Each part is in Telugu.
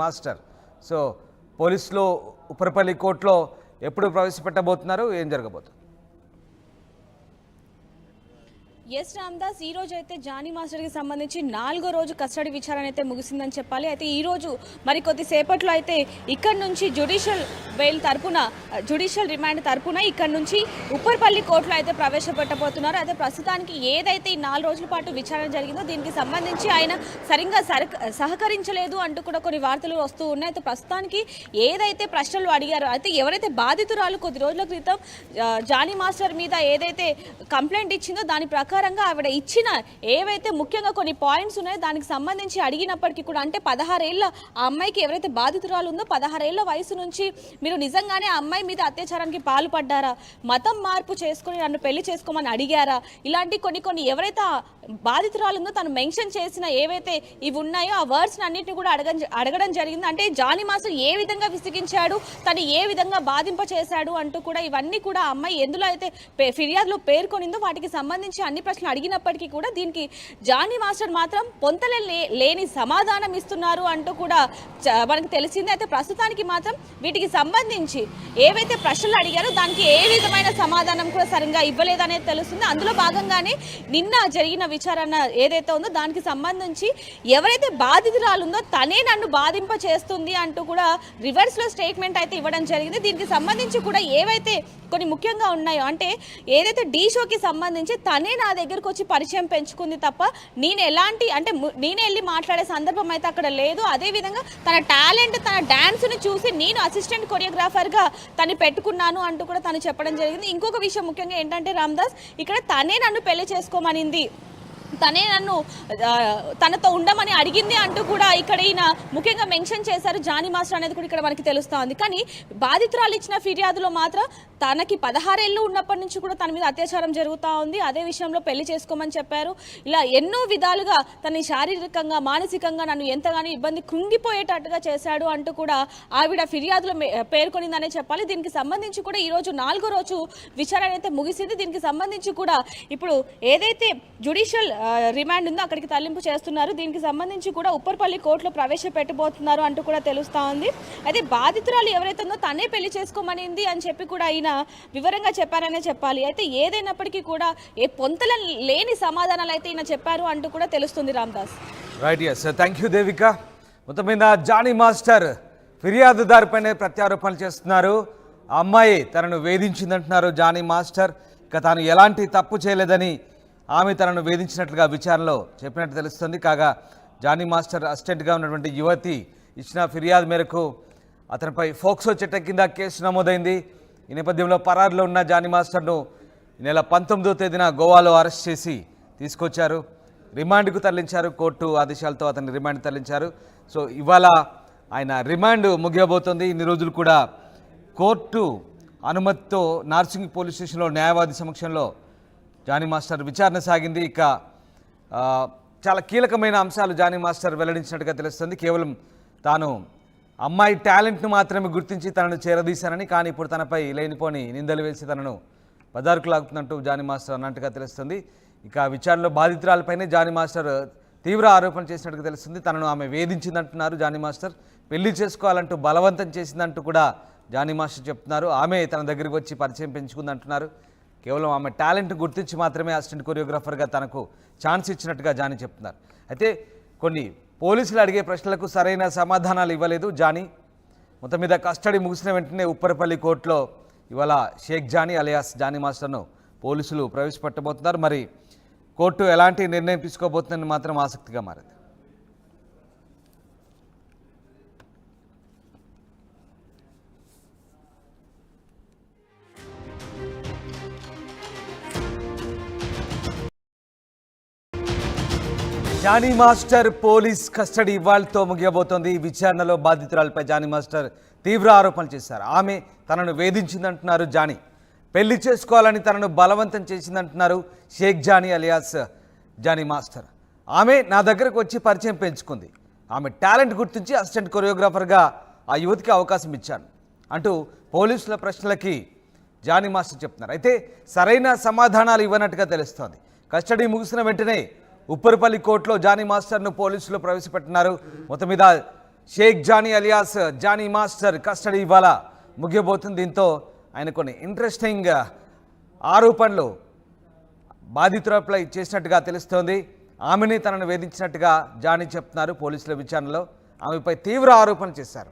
మాస్టర్ సో పోలీసులు ఉప్పరపల్లి కోర్టులో ఎప్పుడు ప్రవేశపెట్టబోతున్నారు, ఏం జరగబోతుంది? ఎస్ రామ్దాస్, ఈ రోజు అయితే జానీ మాస్టర్కి సంబంధించి 4వ రోజు కస్టడీ విచారణ అయితే ముగిసిందని చెప్పాలి. అయితే ఈ రోజు మరి కొద్దిసేపట్లో అయితే ఇక్కడ నుంచి జ్యుడిషియల్ బెయిల్ తరపున జ్యుడిషియల్ రిమాండ్ తరపున ఇక్కడ నుంచి ఉప్పర్పల్లి కోర్టులో అయితే ప్రవేశపెట్టబోతున్నారు. అయితే ప్రస్తుతానికి ఏదైతే ఈ 4 రోజుల పాటు విచారణ జరిగిందో దీనికి సంబంధించి ఆయన సరిగ్గా సహకరించలేదు అంటూ కూడా కొన్ని వార్తలు వస్తూ ఉన్నాయి. అయితే ప్రస్తుతానికి ఏదైతే ప్రశ్నలు అడిగారో, అయితే ఎవరైతే బాధితురాలు కొద్ది రోజుల క్రితం జానీ మాస్టర్ మీద ఏదైతే కంప్లైంట్ ఇచ్చిందో దాని ప్రకారం ఆవిడ ఇచ్చిన ఏవైతే ముఖ్యంగా కొన్ని పాయింట్స్ ఉన్నాయో దానికి సంబంధించి అడిగినప్పటికీ కూడా, అంటే 16 ఏళ్ళ ఆ అమ్మాయికి ఎవరైతే బాధితురాలు ఉందో 16 ఏళ్ళ వయసు నుంచి మీరు నిజంగానే ఆ అమ్మాయి మీద అత్యాచారానికి పాల్పడ్డారా, మతం మార్పు చేసుకుని నన్ను పెళ్లి చేసుకోమని అడిగారా, ఇలాంటి కొన్ని ఎవరైతే బాధితురాలు ఉందో తను మెన్షన్ చేసిన ఏవైతే ఇవి ఉన్నాయో ఆ వర్డ్స్ అన్నింటినీ కూడా అడగడం జరిగింది. అంటే జానీ మాస్టర్ ఏ విధంగా విసిగించాడు, తను ఏ విధంగా బాధింప చేశాడు అంటూ కూడా ఇవన్నీ కూడా ఆ అమ్మాయి ఎందులో అయితే ఫిర్యాదులో పేర్కొనిందో వాటికి సంబంధించి అన్ని ప్రశ్నలు అడిగినప్పటికీ కూడా దీనికి జానీ మాస్టర్ మాత్రం పొంతలే లేని సమాధానం ఇస్తున్నారు అంటూ కూడా మనకు తెలిసింది. అయితే ప్రస్తుతానికి మాత్రం వీటికి సంబంధించి ఏవైతే ప్రశ్నలు అడిగారో దానికి ఏ విధమైన సమాధానం కూడా సరిగ్గా ఇవ్వలేదనేది తెలుస్తుంది. అందులో భాగంగానే నిన్న జరిగిన విచారణ ఏదైతే ఉందో దానికి సంబంధించి ఎవరైతే బాధితురాలు ఉందో తనే నన్ను బాధింప చేస్తుంది అంటూ కూడా రివర్స్ లో స్టేట్మెంట్ అయితే ఇవ్వడం జరిగింది. దీనికి సంబంధించి కూడా ఏవైతే కొన్ని ముఖ్యంగా ఉన్నాయో, అంటే ఏదైతే డీ షోకి సంబంధించి తనే నా దగ్గరకు వచ్చి పరిచయం పెంచుకుంది తప్ప నేను ఎలాంటి అంటే నేనే వెళ్ళి మాట్లాడే సందర్భం అయితే అక్కడ లేదు. అదేవిధంగా తన టాలెంట్, తన డాన్స్ని చూసి నేను అసిస్టెంట్ కొరియోగ్రాఫర్గా తను పెట్టుకున్నాను అంటూ కూడా తను చెప్పడం జరిగింది. ఇంకొక విషయం ముఖ్యంగా ఏంటంటే రామ్దాస్, ఇక్కడ తనే నన్ను పెళ్లి చేసుకోమనింది, తనే నన్ను తనతో ఉండమని అడిగింది అంటూ కూడా ఇక్కడ ఈయన ముఖ్యంగా మెన్షన్ చేశారు జానీ మాస్టర్ అనేది కూడా ఇక్కడ మనకి తెలుస్తూ ఉంది. కానీ బాధితురాలు ఇచ్చిన ఫిర్యాదులో మాత్రం తనకి 16 ఏళ్ళు ఉన్నప్పటి నుంచి కూడా తన మీద అత్యాచారం జరుగుతూ ఉంది, అదే విషయంలో పెళ్లి చేసుకోమని చెప్పారు. ఇలా ఎన్నో విధాలుగా తన శారీరకంగా మానసికంగా నన్ను ఎంతగానో ఇబ్బంది కృంగిపోయేటట్టుగా చేశాడు అంటూ కూడా ఆవిడ ఫిర్యాదులో పేర్కొనిందనే చెప్పాలి. దీనికి సంబంధించి కూడా ఈరోజు 4వ రోజు విచారణ అయితే ముగిసింది. దీనికి సంబంధించి కూడా ఇప్పుడు ఏదైతే జ్యుడిషియల్ రిమాండ్ ఉందో అక్కడికి తరలింపు చేస్తున్నారు. దీనికి సంబంధించి కూడా ఉప్పర్పల్లి కోర్టులో ప్రవేశపెట్టబోతున్నారు అంటూ కూడా తెలుస్తూ ఉంది. అయితే బాధితురాలు ఎవరైతే ఉందో తనే పెళ్లి చేసుకోమనింది అని చెప్పి కూడా ఆయన వివరంగా చెప్పారనే చెప్పాలి. అయితే ఏదైనప్పటికీ కూడా ఏ పొంతల లేని సమాధానాలు అయితే ఈయన చెప్పారు అంటూ కూడా తెలుస్తుంది Ramdas. Right, yes, thank you Devika. మొత్తం మీద జానీ మాస్టర్ ఫిర్యాదుదారుపైనే ప్రత్యారోపణలు చేస్తున్నారు. ఆ అమ్మాయి తనను వేధించిందంటున్నారు జానీ మాస్టర్. ఇక తాను ఎలాంటి తప్పు చేయలేదని ఆమె తనను వేధించినట్లుగా విచారణలో చెప్పినట్టు తెలుస్తుంది. కాగా జానీ మాస్టర్ అసిస్టెంట్గా ఉన్నటువంటి యువతి ఇచ్చిన ఫిర్యాదు మేరకు అతనిపై ఫోక్సో చట్టం కింద కేసు నమోదైంది. ఈ నేపథ్యంలో పరారులో ఉన్న జానీ మాస్టర్ను ఈ నెల 19వ తేదీన గోవాలో అరెస్ట్ చేసి తీసుకొచ్చారు, రిమాండ్కు తరలించారు. కోర్టు ఆదేశాలతో అతన్ని రిమాండ్ తరలించారు. సో ఇవాళ ఆయన రిమాండ్ ముగియబోతోంది. ఇన్ని రోజులు కూడా కోర్టు అనుమతితో నార్సింగ్ పోలీస్ స్టేషన్లో న్యాయవాది సమక్షంలో జానీ మాస్టర్ విచారణ సాగింది. ఇక చాలా కీలకమైన అంశాలు జానీ మాస్టర్ వెల్లడించినట్టుగా తెలుస్తుంది. కేవలం తాను అమ్మాయి టాలెంట్ను మాత్రమే గుర్తించి తనను చేరదీశానని, కానీ ఇప్పుడు తనపై లేనిపోని నిందలు వేసి తనను బజారుకు లాగుతున్నట్టు జానీ మాస్టర్ అన్నట్టుగా తెలుస్తుంది. ఇక విచారణలో బాధితురాలపైనే జానీ మాస్టర్ తీవ్ర ఆరోపణలు చేసినట్టుగా తెలుస్తుంది. తనను ఆమె వేధించిందంటున్నారు జానీ మాస్టర్. పెళ్లి చేసుకోవాలంటూ బలవంతం చేసిందంటూ కూడా జానీ మాస్టర్ చెప్తున్నారు. ఆమె తన దగ్గరికి వచ్చి పరిచయం పెంచుకుందంటున్నారు. కేవలం ఆమె టాలెంట్ గుర్తించి మాత్రమే అసిస్టెంట్ కొరియోగ్రాఫర్గా తనకు ఛాన్స్ ఇచ్చినట్టుగా జానీ చెప్తున్నారు. అయితే కొన్ని పోలీసులు అడిగే ప్రశ్నలకు సరైన సమాధానాలు ఇవ్వలేదు జానీ. మొత్తం మీద కస్టడీ ముగిసిన వెంటనే ఉప్పరపల్లి కోర్టులో ఇవాళ షేక్ జానీ అలియాస్ జానీ మాస్టర్ను పోలీసులు ప్రవేశపెట్టబోతున్నారు. మరి కోర్టు ఎలాంటి నిర్ణయం తీసుకోబోతుందని మాత్రం ఆసక్తిగా మారింది. జానీ మాస్టర్ పోలీస్ కస్టడీ ఇవాళతో ముగియబోతోంది. విచారణలో బాధితురాలపై జానీ మాస్టర్ తీవ్ర ఆరోపణలు చేశారు. ఆమె తనను వేధించిందంటున్నారు జానీ. పెళ్లి చేసుకోవాలని తనను బలవంతం చేసిందంటున్నారు షేక్ జానీ అలియాస్ జానీ మాస్టర్. ఆమె నా దగ్గరకు వచ్చి పరిచయం పెంచుకుంది, ఆమె టాలెంట్ గుర్తించి అసిస్టెంట్ కొరియోగ్రాఫర్గా ఆ యువతికి అవకాశం ఇచ్చాను అంటూ పోలీసుల ప్రశ్నలకి జానీ మాస్టర్ చెప్తున్నారు. అయితే సరైన సమాధానాలు ఇవ్వనట్టుగా తెలుస్తోంది. కస్టడీ ముగిసిన వెంటనే ఉప్పరపల్లి కోర్టులో జానీ మాస్టర్ను పోలీసులు ప్రవేశపెట్టినారు. మొత్తం మీద Shaik Jani alias Jani master custody ఇవాళ ముగియబోతుంది. దీంతో ఆయన కొన్ని ఇంట్రెస్టింగ్ ఆరోపణలు బాధితులపై చేసినట్టుగా తెలుస్తోంది. ఆమెని తనను వేధించినట్టుగా జానీ చెప్తున్నారు. పోలీసుల విచారణలో ఆమెపై తీవ్ర ఆరోపణలు చేశారు.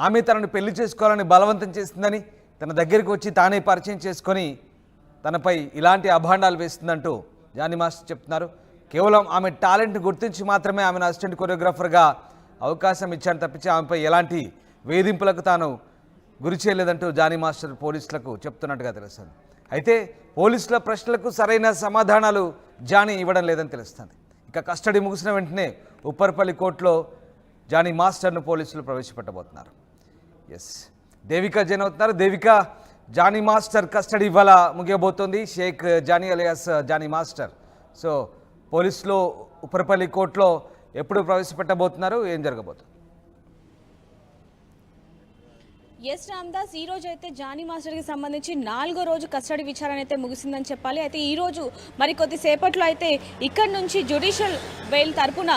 ఆమె తనను పెళ్లి చేసుకోవాలని బలవంతం చేసిందని, తన దగ్గరికి వచ్చి తానే పరిచయం చేసుకొని తనపై ఇలాంటి అభాండాలు వేస్తుందంటూ జానీ మాస్టర్ చెప్తున్నారు. కేవలం ఆమె టాలెంట్ని గుర్తించి మాత్రమే ఆమెను అసిస్టెంట్ కొరియోగ్రాఫర్గా అవకాశం ఇచ్చాను తప్పించి ఆమెపై ఎలాంటి వేధింపులకు తాను గురి చేయలేదంటూ జానీ మాస్టర్ పోలీసులకు చెప్తున్నట్టుగా తెలుస్తుంది. అయితే పోలీసుల ప్రశ్నలకు సరైన సమాధానాలు జానీ ఇవ్వడం లేదని తెలుస్తుంది. ఇక కస్టడీ ముగిసిన వెంటనే ఉప్పర్పల్లి కోర్టులో జానీ మాస్టర్ను పోలీసులు ప్రవేశపెట్టబోతున్నారు. ఎస్, దేవిక జైన్ అవుతున్నారు. దేవిక, జానీ మాస్టర్ కస్టడీ ఇవాళ ముగియబోతోంది. Shaik Jani alias Jani master. So పోలీసులు ఉప్పర్పల్లి కోర్టులో ఎప్పుడు ప్రవేశపెట్టబోతున్నారు, ఏం జరగబోతుంది? ఎస్ రామ్దాస్, ఈ రోజు అయితే జానీ మాస్టర్కి సంబంధించి 4వ రోజు కస్టడీ విచారణ అయితే ముగిసిందని చెప్పాలి. అయితే ఈ రోజు మరి కొద్దిసేపట్లో అయితే ఇక్కడ నుంచి జ్యుడిషియల్ బెయిల్ తరపున,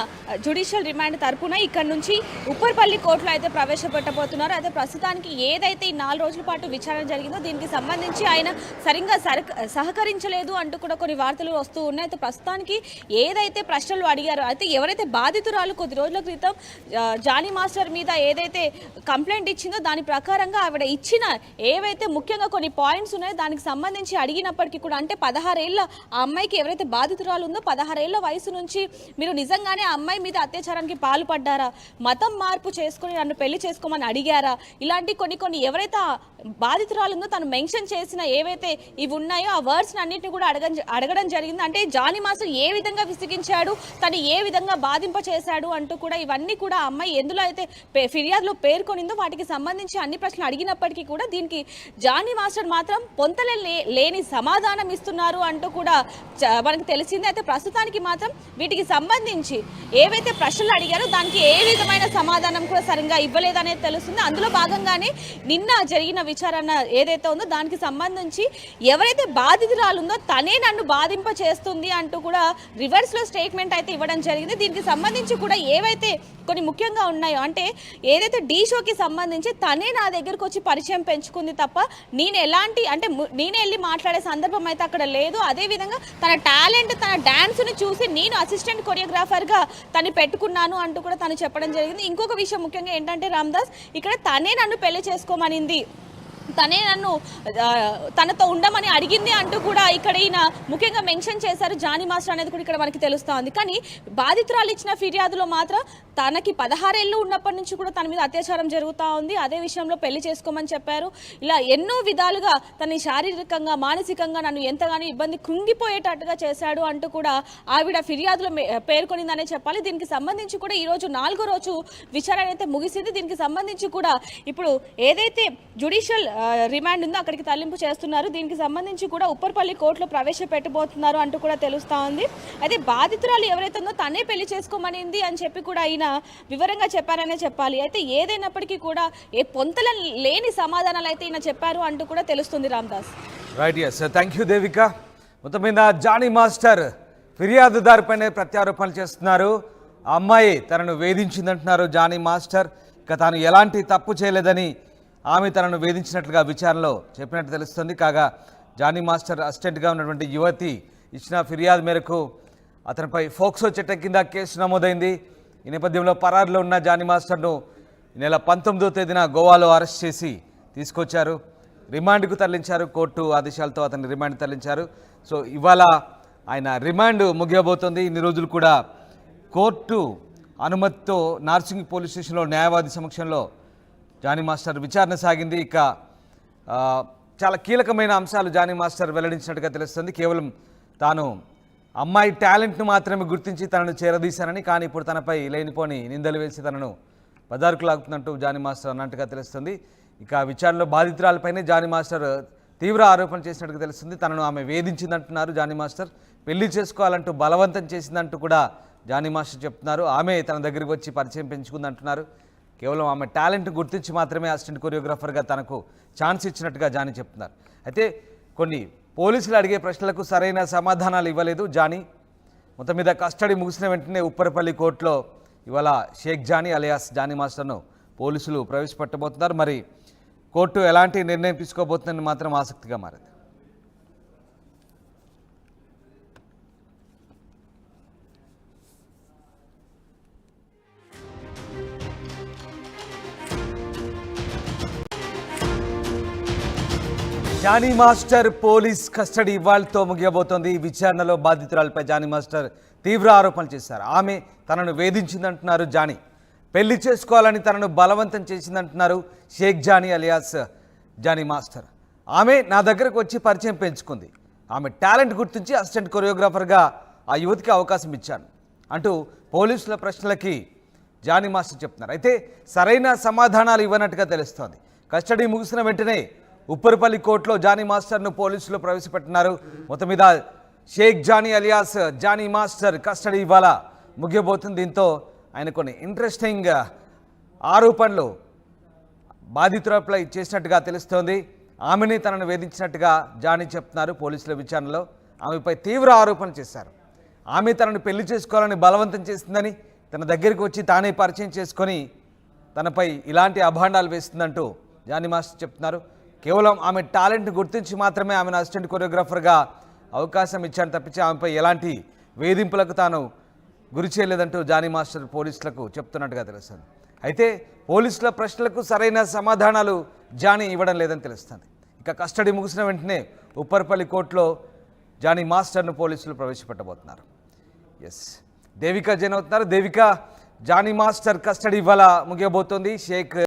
జ్యుడిషియల్ రిమాండ్ తరపున ఇక్కడ నుంచి ఉప్పర్పల్లి కోర్టులో అయితే ప్రవేశపెట్టబోతున్నారు. అయితే ప్రస్తుతానికి ఏదైతే ఈ 4 రోజుల పాటు విచారణ జరిగిందో దీనికి సంబంధించి ఆయన సరిగ్గా సహకరించలేదు అంటూ కూడా కొన్ని వార్తలు వస్తూ ఉన్నాయి. అయితే ప్రస్తుతానికి ఏదైతే ప్రశ్నలు అడిగారో, అయితే ఎవరైతే బాధితురాలు కొద్ది రోజుల క్రితం జానీ మాస్టర్ మీద ఏదైతే కంప్లైంట్ ఇచ్చిందో దాని ప్రకారం ఆవిడ ఇచ్చిన ఏవైతే ముఖ్యంగా కొన్ని పాయింట్స్ ఉన్నాయో దానికి సంబంధించి అడిగినప్పటికీ కూడా, అంటే 16 ఏళ్ళ ఆ అమ్మాయికి ఎవరైతే బాధితురాలు ఉందో 16 ఏళ్ళ వయసు నుంచి మీరు నిజంగానే ఆ అమ్మాయి మీద అత్యాచారానికి పాల్పడ్డారా, మతం మార్పు చేసుకుని నన్ను పెళ్లి చేసుకోమని అడిగారా, ఇలాంటి కొన్ని ఎవరైతే బాధితురాలు ఉందో తను మెన్షన్ చేసిన ఏవైతే ఇవి ఉన్నాయో ఆ వర్డ్స్ అన్నింటినీ కూడా అడగడం జరిగింది. అంటే జానీ మాస్టర్ ఏ విధంగా విసిగించాడు, తను ఏ విధంగా బాధింప చేశాడు అంటూ కూడా ఇవన్నీ కూడా ఆ అమ్మాయి ఎందులో అయితే ఫిర్యాదులో పేర్కొనిందో వాటికి సంబంధించి అన్ని ప్రశ్నలు అడిగినప్పటికీ కూడా దీనికి జానీ మాస్టర్ మాత్రం పొంతలే లేని సమాధానం ఇస్తున్నారు అంటూ కూడా మనకు తెలిసింది. అయితే ప్రస్తుతానికి మాత్రం వీటికి సంబంధించి ఏవైతే ప్రశ్నలు అడిగారో దానికి ఏ విధమైన సమాధానం కూడా సరిగ్గా ఇవ్వలేదనేది తెలుస్తుంది. అందులో భాగంగానే నిన్న జరిగిన విచారణ ఏదైతే ఉందో దానికి సంబంధించి ఎవరైతే బాధితురాలు ఉందో తనే నన్ను బాధింప చేస్తుంది అంటూ కూడా రివర్స్లో స్టేట్మెంట్ అయితే ఇవ్వడం జరిగింది. దీనికి సంబంధించి కూడా ఏవైతే కొన్ని ముఖ్యంగా ఉన్నాయో, అంటే ఏదైతే డీ షోకి సంబంధించి తనే నా దగ్గరకు వచ్చి పరిచయం పెంచుకుంది తప్ప నేనే వెళ్ళి మాట్లాడే సందర్భం అయితే అక్కడ లేదు. అదేవిధంగా తన టాలెంట్, తన డాన్స్ని చూసి నేను అసిస్టెంట్ కొరియోగ్రాఫర్గా తను పెట్టుకున్నాను అంటూ కూడా తను చెప్పడం జరిగింది. ఇంకొక విషయం ముఖ్యంగా ఏంటంటే రామ్దాస్, ఇక్కడ తనే నన్ను పెళ్లి చేసుకోమనింది, తనే నన్ను తనతో ఉండమని అడిగింది అంటూ కూడా ఇక్కడ ఈయన ముఖ్యంగా మెన్షన్ చేశారు జానీ మాస్టర్ అనేది కూడా ఇక్కడ మనకి తెలుస్తూ ఉంది. కానీ బాధితురాలు ఇచ్చిన ఫిర్యాదులో మాత్రం తనకి 16 ఏళ్ళు ఉన్నప్పటి నుంచి కూడా తన మీద అత్యాచారం జరుగుతూ ఉంది, అదే విషయంలో పెళ్లి చేసుకోమని చెప్పారు, ఇలా ఎన్నో విధాలుగా తనని శారీరకంగా మానసికంగా నన్ను ఎంతగానో ఇబ్బంది కృంగిపోయేటట్టుగా చేశాడు అంటూ కూడా ఆవిడ ఫిర్యాదులో పేర్కొనిందనే చెప్పాలి. దీనికి సంబంధించి కూడా ఈరోజు 4వ రోజు విచారణ అయితే ముగిసింది. దీనికి సంబంధించి కూడా ఇప్పుడు ఏదైతే జ్యుడిషియల్ రిమాండ్ ఉందో అక్కడికి తరలింపు చేస్తున్నారు. దీనికి సంబంధించి కూడా ఉప్పర్పల్లి కోర్టులో ప్రవేశపెట్టబోతున్నారు అంటూ కూడా తెలుస్తూ ఉంది. అయితే బాధితురాలు ఎవరైతే ఉందో తనే పెళ్లి చేసుకోమనింది అని చెప్పి కూడా ఆయన వివరంగా చెప్పారనే చెప్పాలి. అయితే ఏదైనప్పటికీ కూడా ఏ పొంతల లేని సమాధానాలు అయితే ఈయన చెప్పారు అంటూ కూడా తెలుస్తుంది Ramdas. Right, yes, thank you Devika. మొత్తం మీద జానీ మాస్టర్ ఫిర్యాదుదారుపైనే ప్రత్యారోపణలు చేస్తున్నారు. ఆ అమ్మాయి తనను వేధించిందంటున్నారు జానీ మాస్టర్. ఇక తాను ఎలాంటి తప్పు చేయలేదని ఆమె తనను వేధించినట్లుగా విచారణలో చెప్పినట్టు తెలుస్తుంది. కాగా జానీ మాస్టర్ అసిస్టెంట్గా ఉన్నటువంటి యువతి ఇచ్చిన ఫిర్యాదు మేరకు అతనిపై ఫోక్సో చట్టం కింద కేసు నమోదైంది. ఈ నేపథ్యంలో పరారులో ఉన్న జానీ మాస్టర్ను ఈ నెల 19వ తేదీన గోవాలో అరెస్ట్ చేసి తీసుకొచ్చారు, రిమాండ్కు తరలించారు. కోర్టు ఆదేశాలతో అతన్ని రిమాండ్ తరలించారు. సో ఇవాళ ఆయన రిమాండ్ ముగియబోతోంది. ఇన్ని రోజులు కూడా కోర్టు అనుమతితో నార్సింగ్ పోలీస్ స్టేషన్లో న్యాయవాది సమక్షంలో జానీ మాస్టర్ విచారణ సాగింది. ఇక చాలా కీలకమైన అంశాలు జానీ మాస్టర్ వెల్లడించినట్టుగా తెలుస్తుంది. కేవలం తాను అమ్మాయి టాలెంట్ను మాత్రమే గుర్తించి తనను చేరదీశానని, కానీ ఇప్పుడు తనపై లేనిపోని నిందలు వేసి తనను బజారుకు లాగుతున్నట్టు జానీ మాస్టర్ అన్నట్టుగా తెలుస్తుంది. ఇక విచారణలో బాధితురాలపైనే జానీ మాస్టర్ తీవ్ర ఆరోపణ చేసినట్టుగా తెలుస్తుంది. తనను ఆమె వేధించిందంటున్నారు జానీ మాస్టర్, పెళ్లి చేసుకోవాలంటూ బలవంతం చేసిందంటూ కూడా జానీ మాస్టర్ చెప్తున్నారు. ఆమె తన దగ్గరికి వచ్చి పరిచయం పెంచుకుందంటున్నారు. కేవలం ఆమె టాలెంట్ గుర్తించి మాత్రమే అసిస్టెంట్ కొరియోగ్రాఫర్గా తనకు ఛాన్స్ ఇచ్చినట్టుగా జానీ చెప్తున్నారు. అయితే కొన్ని పోలీసులు అడిగే ప్రశ్నలకు సరైన సమాధానాలు ఇవ్వలేదు జానీ. మొత్తం మీద కస్టడీ ముగిసిన వెంటనే ఉప్పరపల్లి కోర్టులో ఇవాళ షేక్ జానీ అలియాస్ జానీ మాస్టర్ను పోలీసులు ప్రవేశపెట్టబోతున్నారు. మరి కోర్టు ఎలాంటి నిర్ణయం తీసుకోబోతుందని మాత్రం ఆసక్తిగా మారింది. జానీ మాస్టర్ పోలీస్ కస్టడీ ఇవాళతో ముగియబోతోంది. విచారణలో బాధితురాలపై జానీ మాస్టర్ తీవ్ర ఆరోపణలు చేశారు. ఆమె తనను వేధించిందంటున్నారు జానీ. పెళ్లి చేసుకోవాలని తనను బలవంతం చేసిందంటున్నారు షేక్ జానీ అలియాస్ జానీ మాస్టర్. ఆమె నా దగ్గరకు వచ్చి పరిచయం పెంచుకుంది. ఆమె టాలెంట్ గుర్తించి అసిస్టెంట్ కొరియోగ్రాఫర్గా ఆ యువతికి అవకాశం ఇచ్చాను అంటూ పోలీసుల ప్రశ్నలకి జానీ మాస్టర్ చెప్తున్నారు. అయితే సరైన సమాధానాలు ఇవ్వనట్టుగా తెలుస్తోంది. కస్టడీ ముగిసిన వెంటనే ఉప్పరపల్లి కోర్టులో జానీ మాస్టర్ను పోలీసులు ప్రవేశపెట్టినారు. మొత్తం మీద Shaik Jani alias Jani master custody ఇవాళ ముగియబోతుంది. దీంతో ఆయన కొన్ని ఇంట్రెస్టింగ్ ఆరోపణలు బాధితులపై చేసినట్టుగా తెలుస్తోంది. ఆమెని తనను వేధించినట్టుగా జానీ చెప్తున్నారు. పోలీసుల విచారణలో ఆమెపై తీవ్ర ఆరోపణలు చేశారు. ఆమె తనను పెళ్లి చేసుకోవాలని బలవంతం చేసిందని, తన దగ్గరికి వచ్చి తానే పరిచయం చేసుకొని తనపై ఇలాంటి అభాండాలు వేస్తుందంటూ జానీ మాస్టర్ చెప్తున్నారు. కేవలం ఆమె టాలెంట్ గుర్తించి మాత్రమే ఆమెను అసిస్టెంట్ కొరియోగ్రాఫర్గా అవకాశం ఇచ్చాను తప్పించి ఆమెపై ఎలాంటి వేధింపులకు తాను గురి చేయలేదంటూ జానీ మాస్టర్ పోలీసులకు చెప్తున్నట్టుగా తెలుస్తుంది. అయితే పోలీసుల ప్రశ్నలకు సరైన సమాధానాలు జానీ ఇవ్వడం లేదని తెలుస్తుంది. ఇక కస్టడీ ముగిసిన వెంటనే ఉప్పరపల్లి కోర్టులో జానీ మాస్టర్ను పోలీసులు ప్రవేశపెట్టబోతున్నారు. ఎస్, దేవిక జైన్ అవుతున్నారు. దేవిక, జానీ మాస్టర్ కస్టడీ ఇవాళ ముగియబోతోంది. షేక్